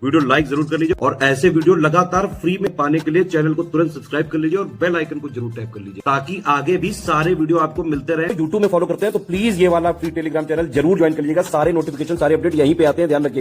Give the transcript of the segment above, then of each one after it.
Video like जरूर कर लीजिए और ऐसे वीडियो लगातार फ्री में पाने के लिए चैनल को तुरंत सब्सक्राइब कर लीजिए और बेल आइकन को जरूर टैप कर लीजिए ताकि आगे भी सारे वीडियो आपको मिलते रहे। यूट्यूब में फॉलो करते हैं तो प्लीज ये वाला फ्री टेलीग्राम चैनल जरूर ज्वाइन कर लीजिएगा। सारे नोटिफिकेशन सारे अपडेट यहीं पे आते हैं, ध्यान रखिए।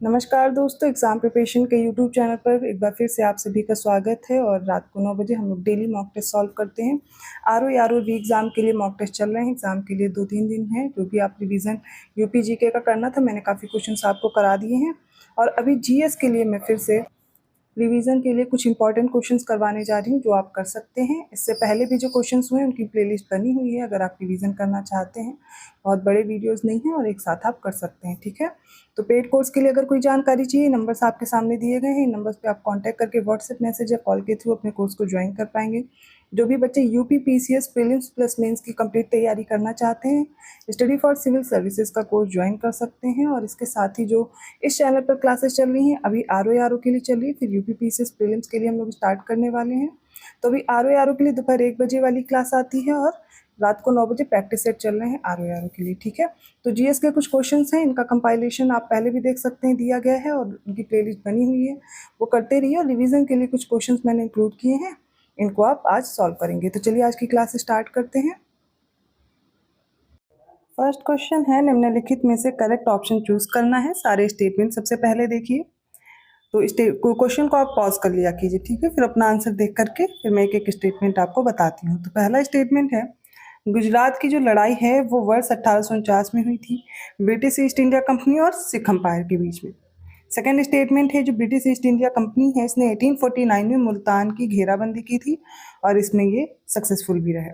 नमस्कार दोस्तों, एग्ज़ाम प्रिपरेशन के यूट्यूब चैनल पर एक बार फिर से आप सभी का स्वागत है। और रात को 9 बजे हम लोग डेली मॉक टेस्ट सॉल्व करते हैं। आर वी एग्ज़ाम के लिए मॉक टेस्ट चल रहे हैं। एग्ज़ाम के लिए 2-3 दिन है, जो भी आप रिवीजन यूपी जीके का करना था, मैंने काफ़ी क्वेश्चंस आपको करा दिए हैं। और अभी जीएस के लिए मैं फिर से रिवीजन के लिए कुछ इंपॉर्टेंट क्वेश्चंस करवाने जा रही हूँ, जो आप कर सकते हैं। इससे पहले भी जो क्वेश्चंस हुए उनकी प्लेलिस्ट बनी हुई है, अगर आप रिवीजन करना चाहते हैं। बहुत बड़े वीडियोस नहीं हैं और एक साथ आप कर सकते हैं, ठीक है। तो पेड कोर्स के लिए अगर कोई जानकारी चाहिए, नंबर्स आपके सामने दिए गए हैं। इन नंबर्स पे आप कांटेक्ट करके व्हाट्सएप मैसेज या कॉल के थ्रू अपने कोर्स को ज्वाइन कर पाएंगे। जो भी बच्चे UP PCS prelims plus mains की कंप्लीट तैयारी करना चाहते हैं, स्टडी फॉर सिविल सर्विसेज का कोर्स ज्वाइन कर सकते हैं। और इसके साथ ही जो इस चैनल पर क्लासेस चल रही हैं, अभी आर के लिए चल रही है, फिर यूपी पीसीएस प्रीलिम्स के लिए हम लोग स्टार्ट करने वाले हैं। तो अभी आर के लिए दोपहर 1 बजे वाली क्लास आती है और रात को 9 बजे प्रैक्टिस सेट चल रहे हैं आर के लिए, ठीक है। तो जीएस के कुछ क्वेश्चंस हैं, इनका कंपाइलेशन आप पहले भी देख सकते हैं, दिया गया है और उनकी प्लेलिस्ट बनी हुई है, वो करते रहिए। और रिवीजन के लिए कुछ क्वेश्चंस मैंने इंक्लूड किए हैं, इनको आप आज सॉल्व करेंगे। तो चलिए आज की क्लास स्टार्ट करते हैं। फर्स्ट क्वेश्चन है, निम्नलिखित में से करेक्ट ऑप्शन चूज करना है। सारे स्टेटमेंट सबसे पहले देखिए, तो क्वेश्चन को आप पॉज कर लिया कीजिए, ठीक है। फिर अपना आंसर देख करके फिर मैं एक एक स्टेटमेंट आपको बताती हूँ। तो पहला स्टेटमेंट है, गुजरात की जो लड़ाई है वो वर्ष 1849 में हुई थी, ब्रिटिश ईस्ट इंडिया कंपनी और सिख अंपायर के बीच में। सेकेंड स्टेटमेंट है, जो ब्रिटिश ईस्ट इंडिया कंपनी है, इसने 1849 में मुल्तान की घेराबंदी की थी और इसमें ये सक्सेसफुल भी रहे।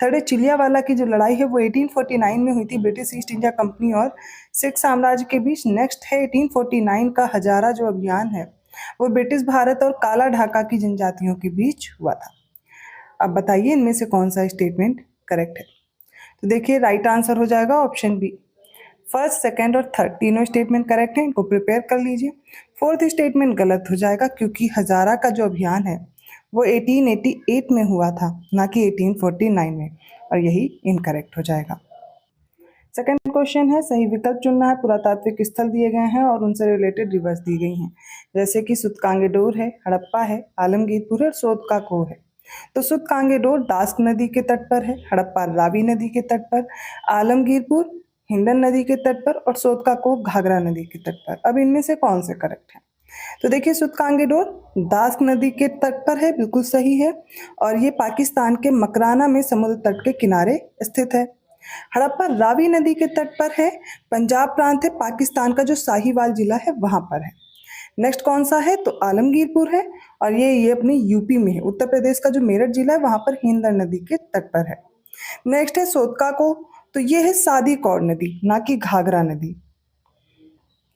थर्ड है, चिलियावाला की जो लड़ाई है वो 1849 में हुई थी, ब्रिटिश ईस्ट इंडिया कंपनी और सिख साम्राज्य के बीच। नेक्स्ट है 1849 का हजारा जो अभियान है वो ब्रिटिश भारत और काला ढाका की जनजातियों के बीच हुआ था। अब बताइए इनमें से कौन सा स्टेटमेंट करेक्ट है। तो देखिए राइट आंसर हो जाएगा ऑप्शन बी। फर्स्ट, सेकंड और थर्ड तीनों स्टेटमेंट करेक्ट है, इनको प्रिपेयर कर लीजिए। फोर्थ स्टेटमेंट गलत हो जाएगा, क्योंकि हजारा का जो अभियान है वो 1888 में हुआ था, ना कि 1849 में, और यही इनकरेक्ट हो जाएगा। सेकंड क्वेश्चन है, सही विकल्प चुनना है। पुरातात्विक स्थल दिए गए हैं और उनसे रिलेटेड रिवर्स दी गई हैं, जैसे कि सुतकांगेडोर है, हड़प्पा है, आलमगीरपुर है और सोतका कोह है। तो सुतकांगेडोर दास्क नदी के तट पर है, हड़प्पा रावी नदी के तट पर, आलमगीरपुर हिंडन नदी के तट पर और सोतका कोह घाघरा नदी के तट पर। अब इनमें से कौन से करेक्ट है। तो देखिए सुतकांगेडोर दास्क नदी के तट पर है, बिल्कुल सही है, और ये पाकिस्तान के मकराना में समुद्र तट के किनारे स्थित है। हड़प्पा रावी नदी के तट पर है, पंजाब प्रांत है, पाकिस्तान का जो साहिवाल जिला है वहां पर है। नेक्स्ट कौन सा है, तो आलमगीरपुर है, और ये अपनी यूपी में है, उत्तर प्रदेश का जो मेरठ जिला है वहां पर हिंदन नदी के तट पर है। नेक्स्ट है सोतका को, तो ये है सादी कौर नदी, ना कि घाघरा नदी।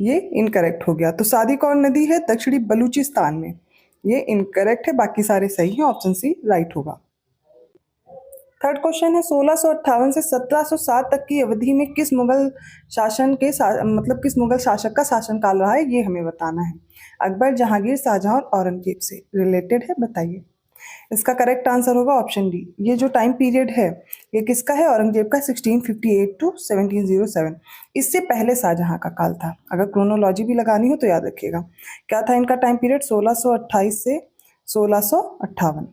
ये इनकरेक्ट हो गया। तो सादी कौर नदी है दक्षिणी बलूचिस्तान में, ये इनकरेक्ट है, बाकी सारे सही हैं, ऑप्शन सी राइट होगा। थर्ड क्वेश्चन है, 1658 से 1707 तक की अवधि में किस मुगल शासन के किस मुगल शासक का शासनकाल रहा है, ये हमें बताना है। अकबर, जहांगीर, शाहजहां और औरंगजेब से रिलेटेड है, बताइए। इसका करेक्ट आंसर होगा ऑप्शन डी। ये जो टाइम पीरियड है ये किसका है, औरंगजेब का, 1658 टू 1707। इससे पहले शाहजहां का काल था। अगर क्रोनोलॉजी भी लगानी हो तो याद रखिएगा क्या था इनका टाइम पीरियड, 1628 से 1658,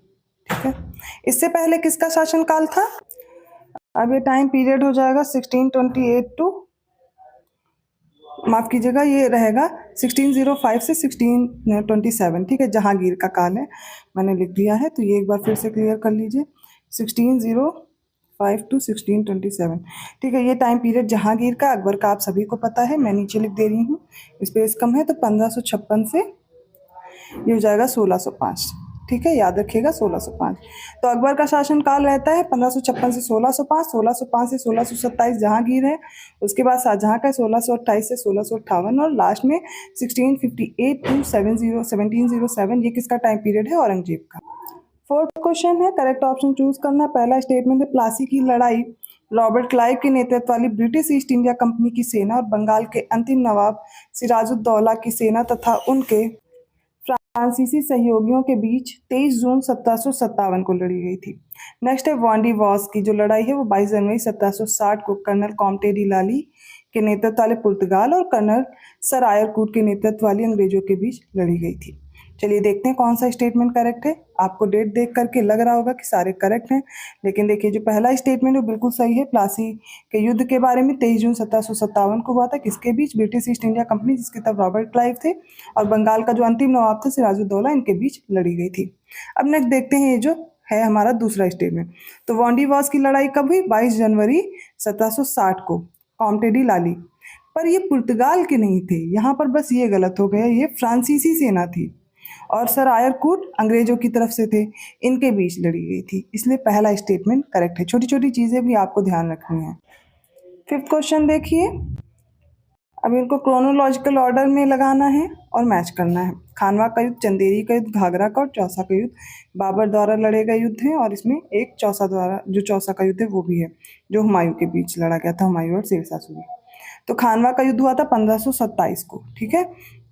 ठीक है। इससे पहले किसका शासनकाल था। अब ये टाइम पीरियड हो जाएगा 1628 टू, माफ कीजिएगा, ये रहेगा 1605 से 1627, ठीक है। जहांगीर का काल है, मैंने लिख दिया है, तो ये एक बार फिर से क्लियर कर लीजिए, 1605 टू 1627, ठीक है। ये टाइम पीरियड जहांगीर का, अकबर का आप सभी को पता है, मैं नीचे लिख दे रही हूँ, स्पेस कम है, तो 1556 से ये हो जाएगा 1605, ठीक है, याद रखिएगा 1605। तो अकबर का शासनकाल रहता है 1556 से 1605, 1605 से 1627 जहांगीर है, उसके बाद शाहजहां का 1628 से 1658, और लास्ट में 1658 टू 1707, ये किसका टाइम पीरियड है, औरंगजेब का। फोर्थ क्वेश्चन है, करेक्ट ऑप्शन चूज करना। पहला स्टेटमेंट है, प्लासी की लड़ाई रॉबर्ट क्लाइव के नेतृत्व वाली ब्रिटिश ईस्ट इंडिया कंपनी की सेना और बंगाल के अंतिम नवाब सिराजुद्दौला की सेना तथा उनके फ्रांसीसी सहयोगियों के बीच 23 जून 1757 को लड़ी गई थी। नेक्स्ट है, वांडी वॉस की जो लड़ाई है वो 22 जनवरी 1760 को कर्नल कॉम्टे डी लाली के नेतृत्व वाले पुर्तगाल और कर्नल सर आयरकूट के नेतृत्व वाली अंग्रेजों के बीच लड़ी गई थी। चलिए देखते हैं कौन सा स्टेटमेंट करेक्ट है। आपको डेट देख करके लग रहा होगा कि सारे करेक्ट हैं, लेकिन देखिए जो पहला स्टेटमेंट है वो बिल्कुल सही है। प्लासी के युद्ध के बारे में 23 जून 1757 को हुआ था। किसके बीच? ब्रिटिश ईस्ट इंडिया कंपनी, जिसके तब रॉबर्ट क्लाइव थे, और बंगाल का जो अंतिम नवाब था सिराजुद्दौला, इनके बीच लड़ी गई थी। अब नेक्स्ट देखते हैं ये जो है हमारा दूसरा स्टेटमेंट। तो वॉन्डीवॉस की लड़ाई कब हुई? 22 जनवरी 1760 को, कॉम्टे डी लाली। पर ये पुर्तगाल के नहीं थे, यहाँ पर बस ये गलत हो गया, ये फ्रांसीसी सेना थी और सर आयरकूट अंग्रेजों की तरफ से थे, इनके बीच लड़ी गई थी। इसलिए पहला स्टेटमेंट करेक्ट है। छोटी छोटी चीज़ें भी आपको ध्यान रखनी है। फिफ्थ क्वेश्चन देखिए। अब इनको क्रोनोलॉजिकल ऑर्डर में लगाना है और मैच करना है। खानवा का युद्ध, चंदेरी का युद्ध, घाघरा का और चौसा का युद्ध बाबर द्वारा लड़े गए युद्ध हैं, और इसमें एक चौसा का युद्ध है वो भी है, जो हुमायूं के बीच लड़ा गया था, हुमायूं और शेरशाह सूरी। तो खानवा का युद्ध हुआ था 1527 को, ठीक है,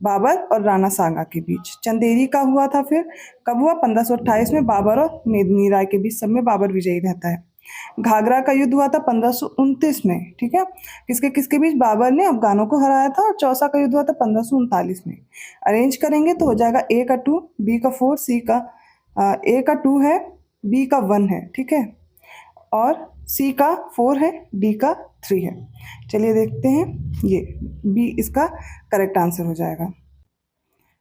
बाबर और राणा सांगा के बीच। चंदेरी का हुआ था फिर कब हुआ? 1528 में, बाबर और मेदिनी राय के बीच। सब में बाबर विजयी रहता है। घाघरा का युद्ध हुआ था 1529 में, ठीक है, किसके किसके बीच? बाबर ने अफगानों को हराया था। और चौसा का युद्ध हुआ था 1539 में। अरेंज करेंगे तो हो जाएगा ए का 2, बी का 4, ए का 2 है, बी का 1 है, ठीक है, और सी का 4 है, डी का 3 है। चलिए देखते हैं, ये बी इसका करेक्ट आंसर हो जाएगा।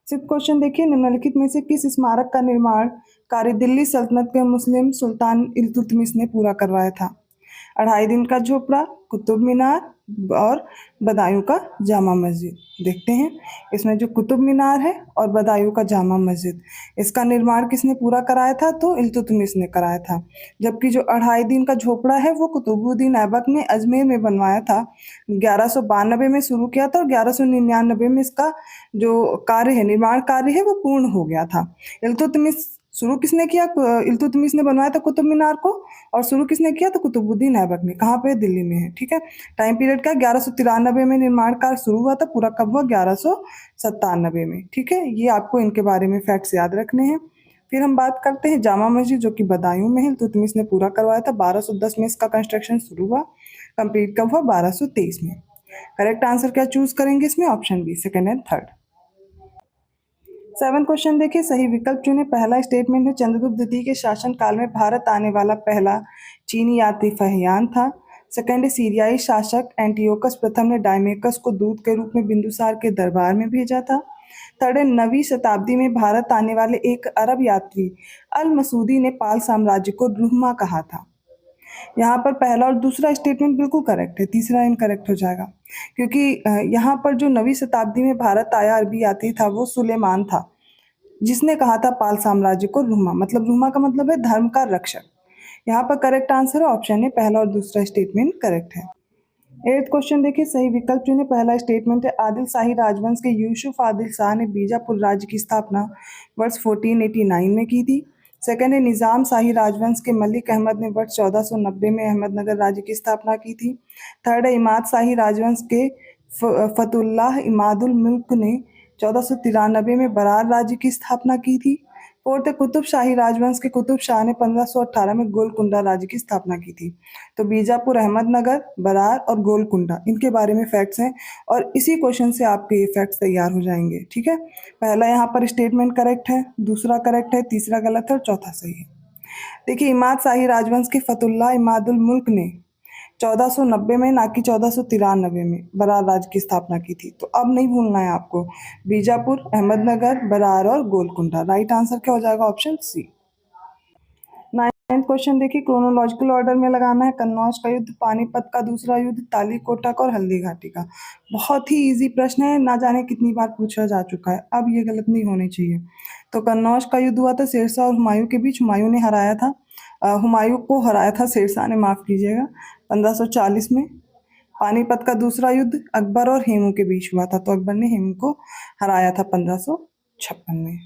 सिक्स्थ क्वेश्चन देखिए। निम्नलिखित में से किस स्मारक का निर्माण कार्य दिल्ली सल्तनत के मुस्लिम सुल्तान इल्तुतमिश ने पूरा करवाया था? 2.5 दिन का झोपड़ा, कुतुब मीनार और बदायूं का जामा मस्जिद। देखते हैं इसमें जो कुतुब मीनार है और बदायूं का जामा मस्जिद, इसका निर्माण किसने पूरा कराया था? तो इल्तुतमिश ने कराया था। जबकि जो 2.5 दिन का झोपड़ा है वो कुतुबुद्दीन ऐबक ने अजमेर में बनवाया था, 1192 में शुरू किया था, और 1199 में इसका जो कार्य है, निर्माण कार्य है, वो पूर्ण हो गया था। इल्तुतमिश शुरू किसने किया? इल्तुतमिश ने बनवाया था कुतुब मीनार को, और शुरू किसने किया? तो कुतुबुद्दीन ऐबक ने। कहाँ पे? दिल्ली में है, ठीक है। टाइम पीरियड क्या? 1193 में निर्माण कार्य शुरू हुआ था, पूरा कब हुआ? 1197 में, ठीक है। ये आपको इनके बारे में फैक्ट्स याद रखने हैं। फिर हम बात करते हैं जामा मस्जिद, जो कि बदायूं में है, इल्तुतमिश ने पूरा करवाया था। 1210 में इसका कंस्ट्रक्शन शुरू हुआ, कंप्लीट कब हुआ? 1223 में। करेक्ट आंसर क्या चूज करेंगे इसमें? Option B, second and third. 7 question देखिए, सही विकल्प चुने। पहला स्टेटमेंट है चंद्रगुप्त द्वितीय के शासन काल में भारत आने वाला पहला चीनी यात्री फहियान था। सेकंड है सीरियाई शासक एंटियोकस प्रथम ने डायमेकस को दूत के रूप में बिंदुसार के दरबार में भेजा था। थर्ड है 9वीं शताब्दी में भारत आने वाले एक अरब यात्री अल मसूदी ने पाल साम्राज्य को रुहमा कहा था। यहाँ पर पहला और दूसरा स्टेटमेंट बिल्कुल करेक्ट है, तीसरा इनकरेक्ट हो जाएगा, क्योंकि यहाँ पर जो 9वीं शताब्दी में भारत आया अरबी यात्री था वो सुलेमान था, जिसने कहा था पाल साम्राज्य को रुहमा। मतलब रुहमा का मतलब है धर्म का रक्षक। यहाँ पर करेक्ट आंसर है ऑप्शन है, पहला और दूसरा स्टेटमेंट करेक्ट है। 8th क्वेश्चन देखिए, सही विकल्प चुने। पहला स्टेटमेंट है आदिल शाही राजवंश के यूसुफ आदिल शाह ने बीजापुर राज्य की स्थापना वर्ष 1489 में की थी। सेकंड है निज़ाम शाही राजवंश के मलिक अहमद ने वर्ष 1490 में अहमदनगर राज्य की स्थापना की थी। थर्ड है इमाद शाही राजवंश के फतुल्लाह इमादुल मुल्क ने 1493 में बरार राज्य की स्थापना की थी। फोर्थ है कुतुब शाही राजवंश के कुतुब शाह ने 1518 में गोलकुंडा राज्य की स्थापना की थी। तो बीजापुर, अहमदनगर, बरार और गोलकुंडा, इनके बारे में फैक्ट्स हैं, और इसी क्वेश्चन से आपके ये फैक्ट्स तैयार हो जाएंगे, ठीक है। पहला यहाँ पर स्टेटमेंट करेक्ट है, दूसरा करेक्ट है, तीसरा गलत है और चौथा सही है। देखिए, इमाद शाही राजवंश के फतुल्लाह इमादुल मुल्क ने 1490 में, ना कि 1493 में बरार राज्य की स्थापना की थी। तो अब नहीं भूलना है आपको, बीजापुर, अहमदनगर, बरार और गोलकुंडा। राइट आंसर क्या हो जाएगा? Option C. 9th क्वेश्चन देखिए, क्रोनोलॉजिकल ऑर्डर में लगाना है। कन्नौज का युद्ध, पानीपत का दूसरा युद्ध, तालीकोटा का और हल्दी घाटी का। बहुत ही इजी प्रश्न है, ना जाने कितनी बार पूछा जा चुका है, अब ये गलत नहीं होनी चाहिए। तो कन्नौज का युद्ध हुआ था शेरशाह और हुमायूं के बीच, हुमायूं ने हराया था, हुमायूं को हराया था शेरशाह ने, माफ़ कीजिएगा, 1540 में। पानीपत का दूसरा युद्ध अकबर और हेमू के बीच हुआ था, तो अकबर ने हेमू को हराया था 1556 में,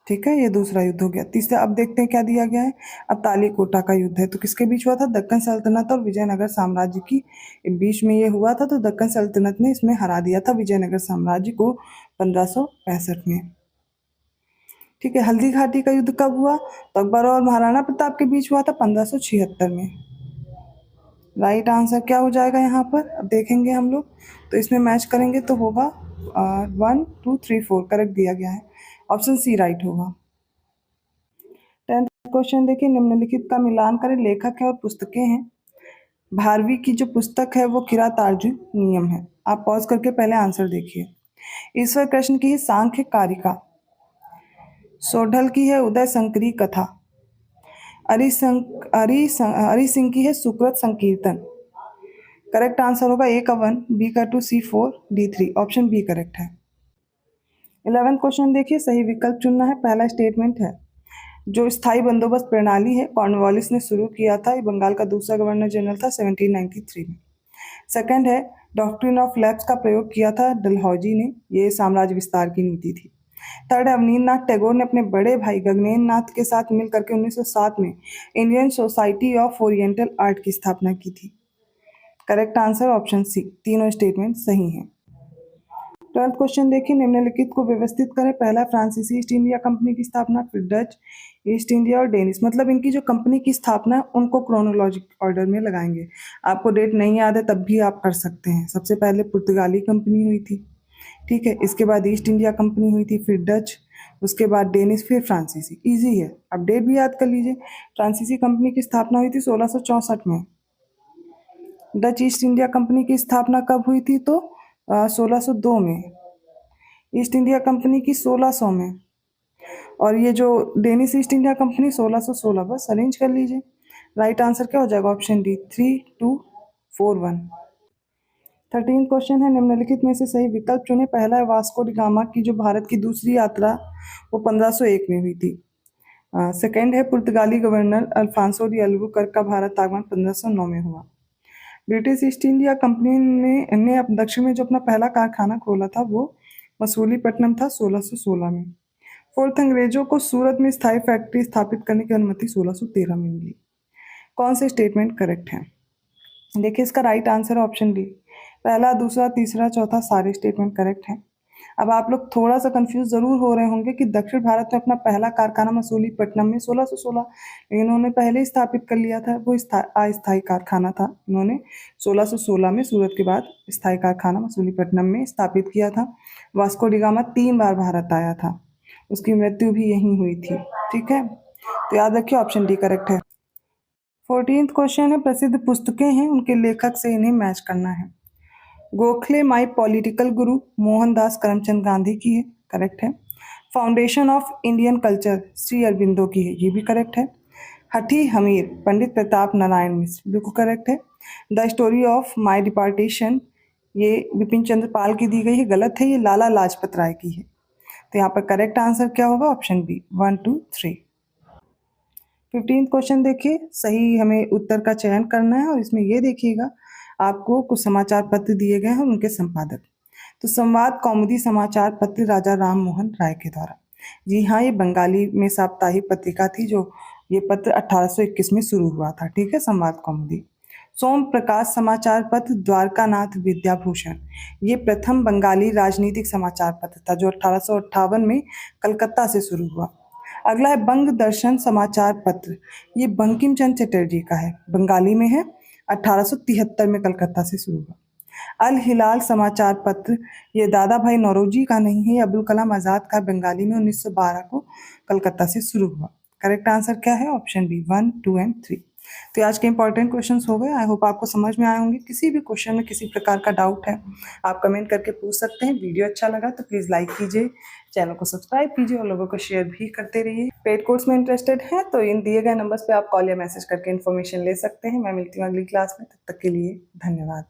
ठीक है। ये दूसरा युद्ध हो गया। तीसरा अब देखते हैं क्या दिया गया है। अब तालीकोटा का युद्ध है, तो किसके बीच हुआ था? दक्कन सल्तनत और विजयनगर साम्राज्य की बीच में ये हुआ था। तो दक्कन सल्तनत ने इसमें हरा दिया था विजयनगर साम्राज्य को 1565 में, ठीक है। हल्दी घाटी का युद्ध कब हुआ? तो अकबर और महाराणा प्रताप के बीच हुआ था 1576 में। राइट आंसर क्या हो जाएगा यहाँ पर, अब देखेंगे हम लोग, तो इसमें मैच करेंगे तो होगा 1 2 3 4 करेक्ट दिया गया है, ऑप्शन सी राइट होगा। 10th क्वेश्चन देखिए, निम्नलिखित का मिलान करें, लेखक है और पुस्तकें हैं। भारवी की जो पुस्तक है वो किरात अर्जुन नियम है। आप पॉज करके पहले आंसर देखिए। ईश्वर कृष्ण की है सांख्य कारिका। सोढल की है उदय शंकरी कथा। हरि सिंह की है सुकृत संकीर्तन। करेक्ट आंसर होगा ए का 1, बी का 2, सी 4, डी 3, ऑप्शन बी करेक्ट है। 11th क्वेश्चन देखिए, सही विकल्प चुनना है। पहला स्टेटमेंट है, जो स्थायी बंदोबस्त प्रणाली है कॉर्नवालिस ने शुरू किया था, ये बंगाल का दूसरा गवर्नर जनरल था 1793 में। सेकंड है, डॉक्ट्रिन ऑफ लैप्स का प्रयोग किया था डलहौजी ने, ये साम्राज्य विस्तार की नीति थी। थर्ड है, अवनींद्रनाथ टैगोर ने अपने बड़े भाई गगनेंद्र नाथ के साथ मिल करके 1907 में Indian society of oriental art की स्थापना की थी। करेक्ट आंसर ऑप्शन सी, तीनों स्टेटमेंट सही हैं। 12th क्वेश्चन देखिए, निम्नलिखित को व्यवस्थित करें। पहला, फ्रांसीसी ईस्ट इंडिया कंपनी की स्थापना, फिर डच ईस्ट इंडिया और डेनिश, मतलब इनकी जो कंपनी की स्थापना है उनको क्रोनोलॉजिक ऑर्डर में लगाएंगे। आपको डेट नहीं याद है तब भी आप कर सकते हैं। सबसे पहले पुर्तगाली कंपनी हुई थी, ठीक है, इसके बाद ईस्ट इंडिया कंपनी हुई थी, फिर डच, उसके बाद डेनिश, फिर फ्रांसीसी। ईजी है, अब डेट भी याद कर लीजिए। फ्रांसीसी कंपनी की स्थापना हुई थी 1664 में। डच ईस्ट इंडिया कंपनी की स्थापना कब हुई थी, तो 1602 में। ईस्ट इंडिया कंपनी की 1600 में, और ये जो डेनिश ईस्ट इंडिया कंपनी 1616। बस अरेंज कर लीजिए। राइट आंसर क्या हो जाएगा, ऑप्शन डी 3 2 4 1। 13th क्वेश्चन है, निम्नलिखित में से सही विकल्प चुने। पहला है, वास्को डी गामा की जो भारत की दूसरी यात्रा वो 1501 में हुई थी। सेकेंड है, पुर्तगाली गवर्नर अल्फांसो डी अल्बुकर्क का भारत आगमन 1509 में हुआ। ब्रिटिश ईस्ट इंडिया कंपनी ने अब दक्षिण में जो अपना पहला कारखाना खोला था वो मसूलीपट्टनम था 1616 में। फोर्थ, अंग्रेजों को सूरत में स्थायी फैक्ट्री स्थापित करने की अनुमति 1613 में मिली। कौन से स्टेटमेंट करेक्ट हैं? देखिए, इसका राइट आंसर ऑप्शन डी। पहला, दूसरा, तीसरा, चौथा सारे स्टेटमेंट करेक्ट हैं। अब आप लोग थोड़ा सा कंफ्यूज जरूर हो रहे होंगे कि दक्षिण भारत में अपना पहला कारखाना मसूलीपट्टनम में 1616, लेकिन इन्होंने पहले ही स्थापित कर लिया था, वो अस्थायी कारखाना था। इन्होंने 1616 में सूरत के बाद स्थायी कारखाना मसूलीपट्टनम में स्थापित किया था। वास्को डी गामा 3 बार भारत आया था, उसकी मृत्यु भी यहीं हुई थी, ठीक है, तो याद रखिए ऑप्शन डी करेक्ट है। 14th क्वेश्चन है, प्रसिद्ध पुस्तकें हैं, उनके लेखक से इन्हें मैच करना है। गोखले माई पॉलिटिकल गुरु मोहनदास करमचंद गांधी की है, करेक्ट है। Foundation of Indian culture Shri Aurobindo की है, ये भी करेक्ट है। हठी हमीर पंडित प्रताप नारायण मिश्र, बिल्कुल करेक्ट है। द स्टोरी ऑफ माई डिपार्टेशन, ये बिपिन चंद्र पाल की दी गई है, गलत है, ये लाला लाजपत राय की है। तो यहाँ पर करेक्ट आंसर क्या होगा, ऑप्शन बी 1 2 3। 15th क्वेश्चन देखिए, सही हमें उत्तर का चयन करना है, और इसमें ये देखिएगा आपको कुछ समाचार पत्र दिए गए हैं और उनके संपादक। तो संवाद कौमुदी समाचार पत्र राजा राम मोहन राय के द्वारा, जी हाँ, ये बंगाली में साप्ताहिक पत्रिका थी, जो ये पत्र 1821 में शुरू हुआ था, ठीक है, संवाद कौमुदी। सोम प्रकाश समाचार पत्र द्वारकानाथ विद्याभूषण, ये प्रथम बंगाली राजनीतिक समाचार पत्र था, जो 1858 में कलकत्ता से शुरू हुआ। अगला है बंग दर्शन समाचार पत्र, ये बंकिम चंद्र चटर्जी का है, बंगाली में है, 1873 में कलकत्ता से शुरू हुआ। अल हिलाल समाचार पत्र, ये दादा भाई नौरोजी का नहीं है, अब्दुल कलाम आज़ाद का, बंगाली में 1912 को कलकत्ता से शुरू हुआ। करेक्ट आंसर क्या है, ऑप्शन बी 1 2 एंड 3। तो आज के इंपॉर्टेंट क्वेश्चंस हो गए। आई होप आपको समझ में आए होंगे। किसी भी क्वेश्चन में किसी प्रकार का डाउट है आप कमेंट करके पूछ सकते हैं। वीडियो अच्छा लगा तो प्लीज़ लाइक कीजिए, चैनल को सब्सक्राइब कीजिए और लोगों को शेयर भी करते रहिए। पेड कोर्स में इंटरेस्टेड हैं तो इन दिए गए नंबर्स पे आप कॉल या मैसेज करके इन्फॉर्मेशन ले सकते हैं। मैं मिलती हूँ अगली क्लास में, तब तक के लिए धन्यवाद।